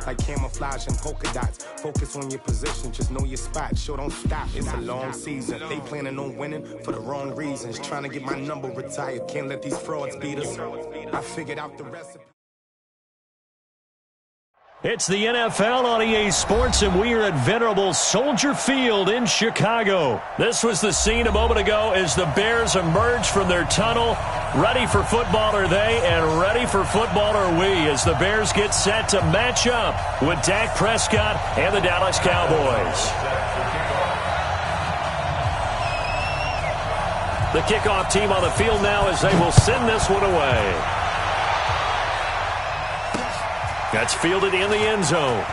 Like camouflage and polka dots. Focus on your position, just know your spot. Sure, don't stop, it's a long season. They planning on winning for the wrong reasons. Trying to get my number retired, can't let these frauds beat us. I figured out the recipe. It's the NFL on EA Sports, and we are at venerable Soldier Field in Chicago. This was the scene a moment ago as the Bears emerged from their tunnel. Ready for football are they, and ready for football are we, as the Bears get set to match up with Dak Prescott and the Dallas Cowboys. The kickoff team on the field now as they will send this one away. That's fielded in the end zone.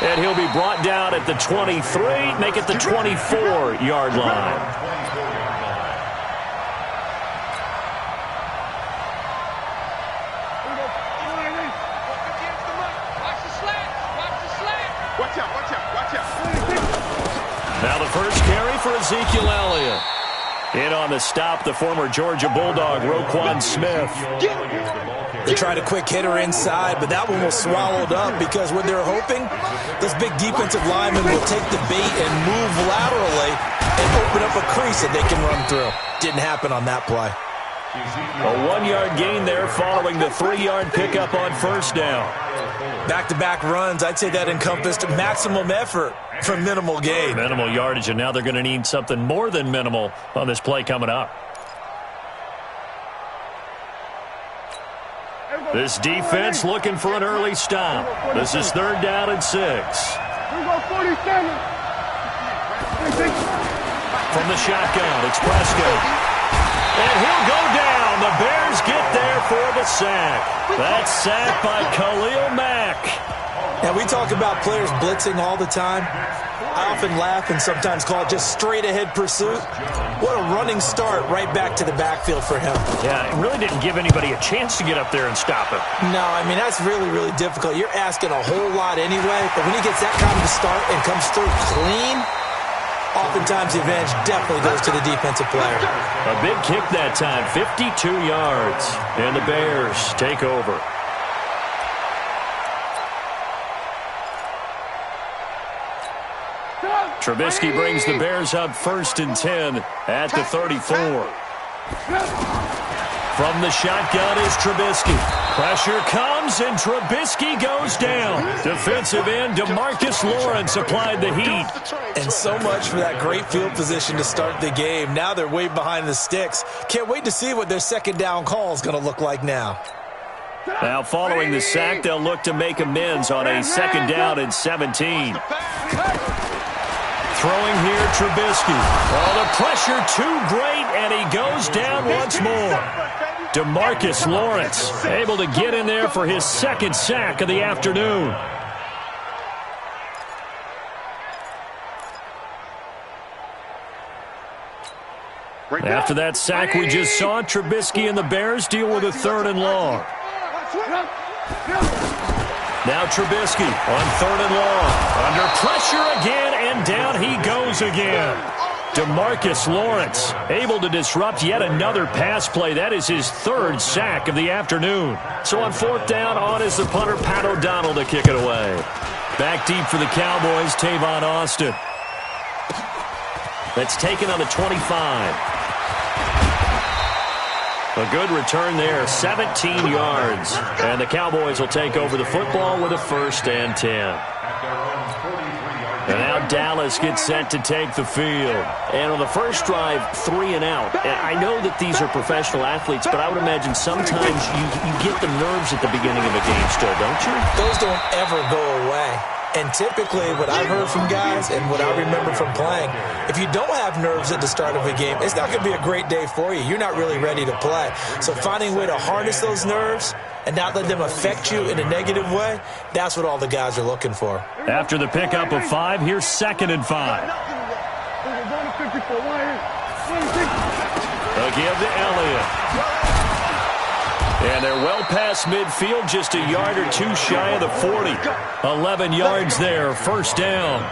And he'll be brought down at the 23, make it the 24-yard line. Now the first carry for Ezekiel Elliott. In on the stop, the former Georgia Bulldog, Roquan Smith. They tried a quick hitter inside, but that one was swallowed up because what they're hoping, those big defensive linemen will take the bait and move laterally and open up a crease that they can run through. Didn't happen on that play. A 1-yard gain there following the 3-yard pickup on first down. Back-to-back runs, I'd say that encompassed maximum effort for minimal gain. Minimal yardage, and now they're going to need something more than minimal on this play coming up. This defense looking for an early stop. This is 3rd down and 6. From the shotgun, it's Prescott. And he'll go down. The Bears get there for the sack. That's sacked by Khalil Mack. Now, we talk about players blitzing all the time. I often laugh and sometimes call it just straight-ahead pursuit. What a running start right back to the backfield for him. Yeah, it really didn't give anybody a chance to get up there and stop him. No, I mean, that's really, really difficult. You're asking a whole lot anyway, but when he gets that kind of a start and comes through clean, oftentimes the advantage definitely goes to the defensive player. A big kick that time, 52 yards, and the Bears take over. Trubisky brings the Bears up 1st and 10 at the 34. From the shotgun is Trubisky. Pressure comes, and Trubisky goes down. Defensive end DeMarcus Lawrence applied the heat. And so much for that great field position to start the game. Now they're way behind the sticks. Can't wait to see what their 2nd down call is going to look like now. Now following the sack, they'll look to make amends on a 2nd down and 17. Throwing here, Trubisky. Oh, the pressure too great, and he goes down once more. DeMarcus Lawrence able to get in there for his 2nd sack of the afternoon. After that sack we just saw, Trubisky and the Bears deal with a 3rd and long. Now Trubisky on 3rd and long. Under pressure again, and down he goes again. DeMarcus Lawrence able to disrupt yet another pass play. That is his 3rd sack of the afternoon. So on 4th down, on is the punter, Pat O'Donnell, to kick it away. Back deep for the Cowboys, Tavon Austin. That's taken on the 25. A good return there, 17 yards. And the Cowboys will take over the football with a 1st and 10. And now Dallas gets set to take the field. And on the first drive, 3 and out. And I know that these are professional athletes, but I would imagine sometimes you get the nerves at the beginning of a game still, don't you? Those don't ever go away. And typically what I've heard from guys and what I remember from playing, if you don't have nerves at the start of a game, it's not going to be a great day for you. You're not really ready to play. So finding a way to harness those nerves and not let them affect you in a negative way, that's what all the guys are looking for. After the pickup of 5, here's 2nd and 5. A give to Elliott. And they're well past midfield, just a yard or two shy of the 40. 11 yards there, 1st down.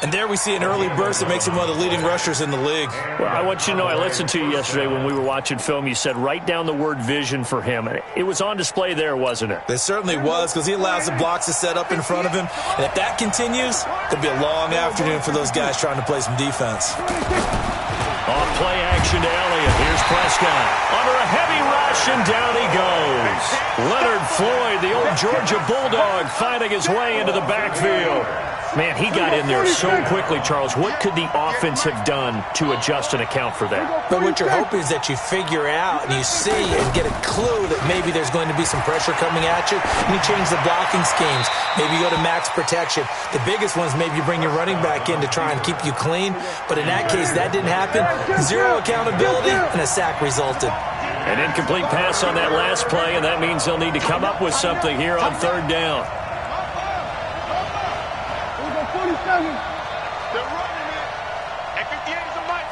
And there we see an early burst that makes him one of the leading rushers in the league. Well, I want you to know, I listened to you yesterday when we were watching film. You said write down the word vision for him. It was on display there, wasn't it? It certainly was, because he allows the blocks to set up in front of him. And if that continues, it'll be a long afternoon for those guys trying to play some defense. Off play action to Elliott. Here's Prescott. Under a heavy rush, and down he goes. Leonard Floyd, the old Georgia Bulldog, finding his way into the backfield. Man, he got in there so quickly, Charles. What could the offense have done to adjust and account for that? But what you're hoping is that you figure out and you see and get a clue that maybe there's going to be some pressure coming at you, and you change the blocking schemes. Maybe you go to max protection. The biggest ones, maybe you bring your running back in to try and keep you clean. But in that case, that didn't happen. Zero accountability, and a sack resulted. An incomplete pass on that last play, and that means they'll need to come up with something here on third down. They're running it. At 58 is a mic.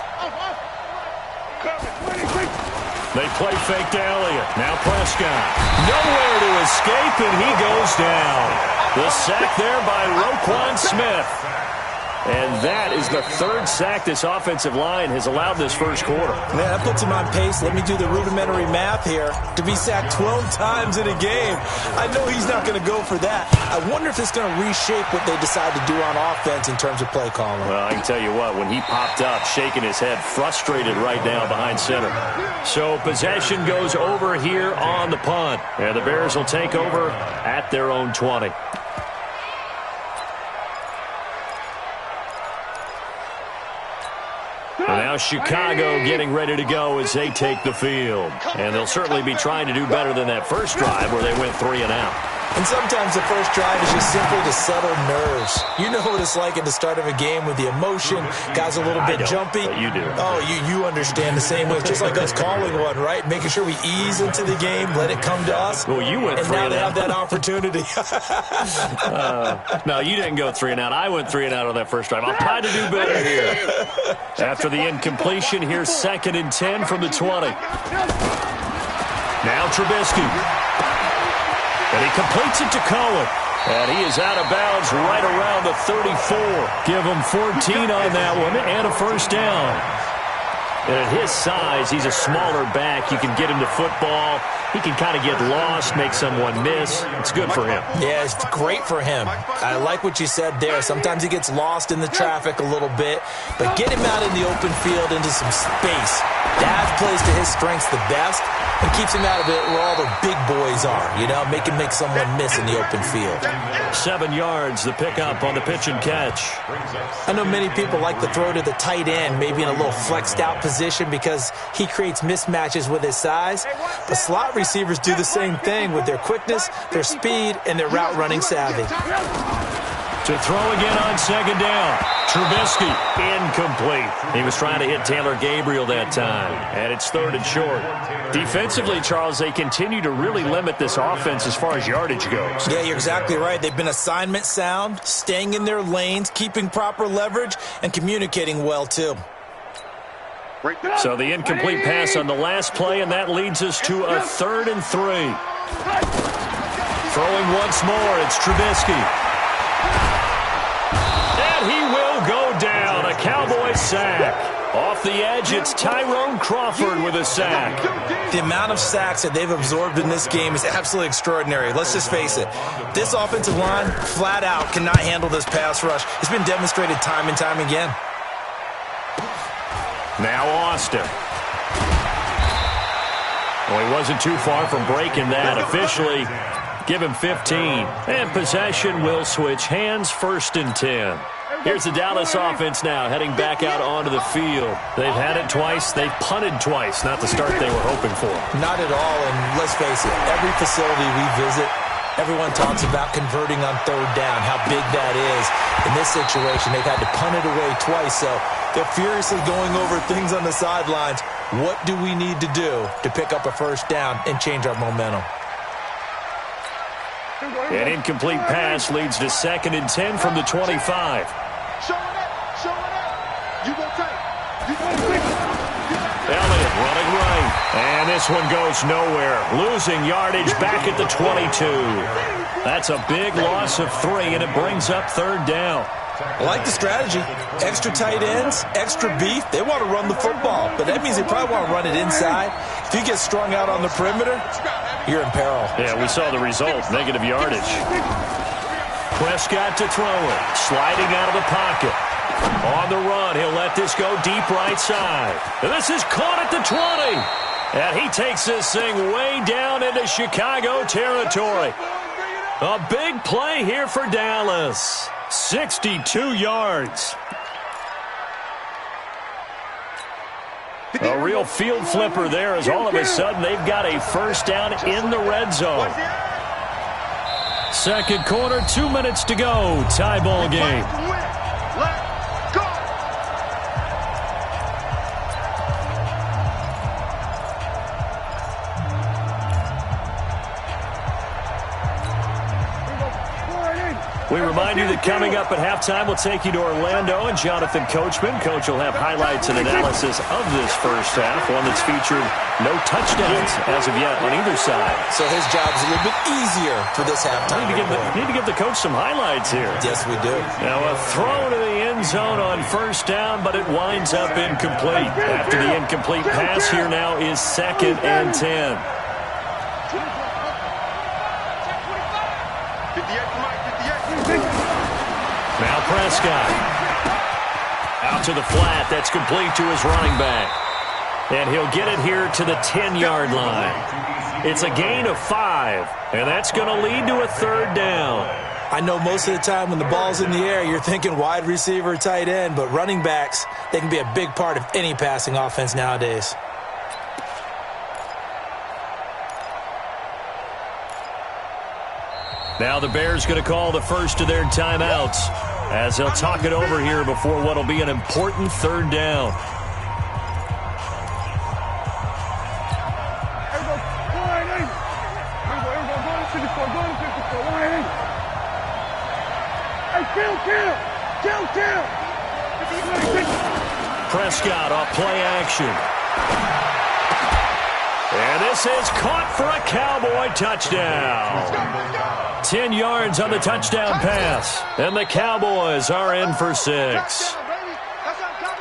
They play fake to Elliott. Now Prescott. Nowhere to escape, and he goes down. The sack there by Roquan Smith. And that is the third sack this offensive line has allowed this first quarter. Man, that puts him on pace. Let me do the rudimentary math here. To be sacked 12 times in a game, I know he's not going to go for that. I wonder if it's going to reshape what they decide to do on offense in terms of play calling. Well, I can tell you what, when he popped up, shaking his head, frustrated right now behind center. So possession goes over here on the punt. And the Bears will take over at their own 20. Now Chicago getting ready to go as they take the field. And they'll certainly be trying to do better than that first drive where they went 3 and out. And sometimes the first drive is just simply to settle nerves. You know what it's like at the start of a game with the emotion. Guys a little bit jumpy. But you do. Oh, you understand the same way. It's just like us calling one, right? Making sure we ease into the game, let it come to us. Well, you went 3 and out. And now they have that opportunity. No, you didn't go 3 and out. I went 3 and out on that first drive. I'll try to do better here. After the incompletion, here's 2nd and 10 from the 20. Now Trubisky. And he completes it to Cohen. And he is out of bounds right around the 34. Give him 14 on that one and a first down. And at his size, he's a smaller back. You can get him to football. He can kind of get lost, make someone miss. It's good for him. Yeah, it's great for him. I like what you said there. Sometimes he gets lost in the traffic a little bit. But get him out in the open field into some space. That plays to his strengths the best and keeps him out of it where all the big boys are. You know, make someone miss in the open field. 7 yards, the pickup on the pitch and catch. I know many people like to throw to the tight end, maybe in a little flexed out position because he creates mismatches with his size. But slot receivers do the same thing with their quickness, their speed, and their route running savvy. To throw again on 2nd down. Trubisky, incomplete. He was trying to hit Taylor Gabriel that time, and it's 3rd and short. Defensively, Charles, they continue to really limit this offense as far as yardage goes. Yeah, you're exactly right. They've been assignment sound, staying in their lanes, keeping proper leverage, and communicating well, too. So the incomplete pass on the last play, and that leads us to a 3rd and 3. Throwing once more, it's Trubisky. And he will go down. A Cowboy sack. Off the edge, it's Tyrone Crawford with a sack. The amount of sacks that they've absorbed in this game is absolutely extraordinary. Let's just face it. This offensive line, flat out, cannot handle this pass rush. It's been demonstrated time and time again. Now Austin. Well, he wasn't too far from breaking that. Officially, give him 15. And possession will switch hands, 1st and 10. Here's the Dallas offense now heading back out onto the field. They've had it twice. They've punted twice. Not the start they were hoping for. Not at all. And let's face it, every facility we visit, everyone talks about converting on 3rd down, how big that is. In this situation, they've had to punt it away twice. So they're furiously going over things on the sidelines. What do we need to do to pick up a 1st down and change our momentum? An incomplete pass leads to 2nd and 10 from the 25. Elliott running right. And this one goes nowhere. Losing yardage back at the 22. That's a big loss of 3, and it brings up 3rd down. I like the strategy. Extra tight ends, extra beef. They want to run the football, but that means they probably want to run it inside. If you get strung out on the perimeter, you're in peril. Yeah, we saw the result, negative yardage. Prescott to throw it, sliding out of the pocket. On the run, he'll let this go deep right side. And this is caught at the 20. And he takes this thing way down into Chicago territory. A big play here for Dallas. 62 yards. A real field flipper there as all of a sudden they've got a first down in the red zone. Second quarter, 2 minutes to go. Tie ball game. We remind you that coming up at halftime, we'll take you to Orlando and Jonathan Coachman. Coach will have highlights and analysis of this first half, one that's featured no touchdowns as of yet on either side. So his job's a little bit easier for this halftime. Need to give the coach some highlights here. Yes, we do. Now a throw to the end zone on first down, but it winds up incomplete. After the incomplete pass, here now is 2nd and 10. Now Prescott. Out to the flat. That's complete to his running back. And he'll get it here to the 10-yard line. It's a gain of 5, and that's going to lead to a third down. I know most of the time when the ball's in the air, you're thinking wide receiver, tight end, but running backs, they can be a big part of any passing offense nowadays. Now the Bears going to call the first of their timeouts as they'll talk it over here before what will be an important third down. Prescott off play action. And this is caught for a Cowboy touchdown. 10 yards on the touchdown pass. And the Cowboys are in for 6.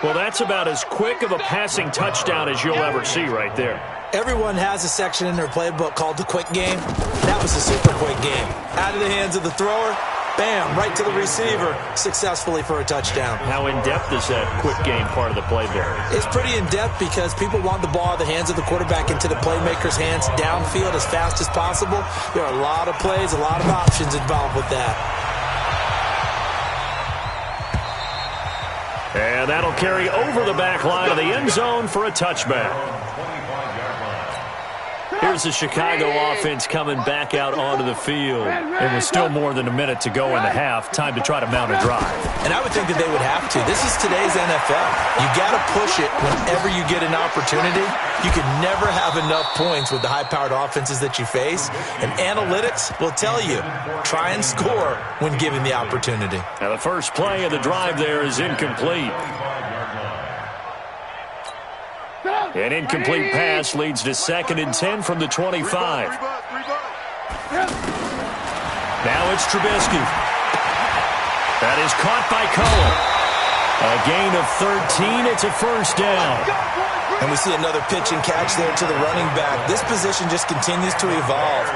Well, that's about as quick of a passing touchdown as you'll ever see right there. Everyone has a section in their playbook called the quick game. That was a super quick game. Out of the hands of the thrower, bam, right to the receiver, successfully for a touchdown. How in-depth is that quick game part of the play there? It's pretty in-depth because people want the ball out of the hands of the quarterback into the playmaker's hands downfield as fast as possible. There are a lot of plays, a lot of options involved with that. And that'll carry over the back line of the end zone for a touchback. Here's the Chicago offense coming back out onto the field. And with still more than a minute to go in the half, time to try to mount a drive. And I would think that they would have to. This is today's NFL. You got to push it whenever you get an opportunity. You can never have enough points with the high-powered offenses that you face. And analytics will tell you, try and score when given the opportunity. Now the first play of the drive there is incomplete. An incomplete pass leads to 2nd and 10 from the 25. Now it's Trubisky. That is caught by Cullen. A gain of 13. It's a first down. And we see another pitch and catch there to the running back. This position just continues to evolve.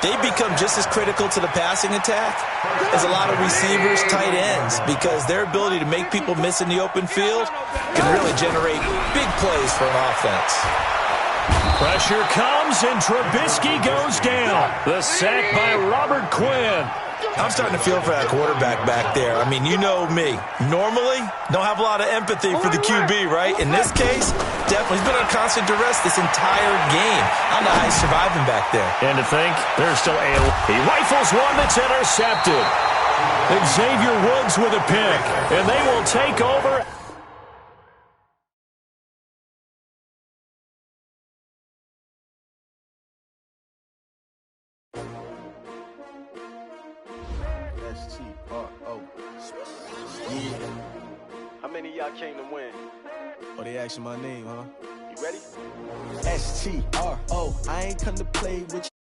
They become just as critical to the passing attack as a lot of receivers, tight ends, because their ability to make people miss in the open field can really generate big plays for an offense. Pressure comes, and Trubisky goes down. The sack by Robert Quinn. I'm starting to feel for that quarterback back there. I mean, you know me. Normally, don't have a lot of empathy for the QB, right? In this case, definitely. He's been on constant duress this entire game. I don't know how he's surviving back there. And to think, there's still he rifles one that's intercepted. Xavier Woods with a pick, and they will take over. How many of y'all came to win? Oh, they asking my name, huh? You ready? S-T-R-O, I ain't come to play with you.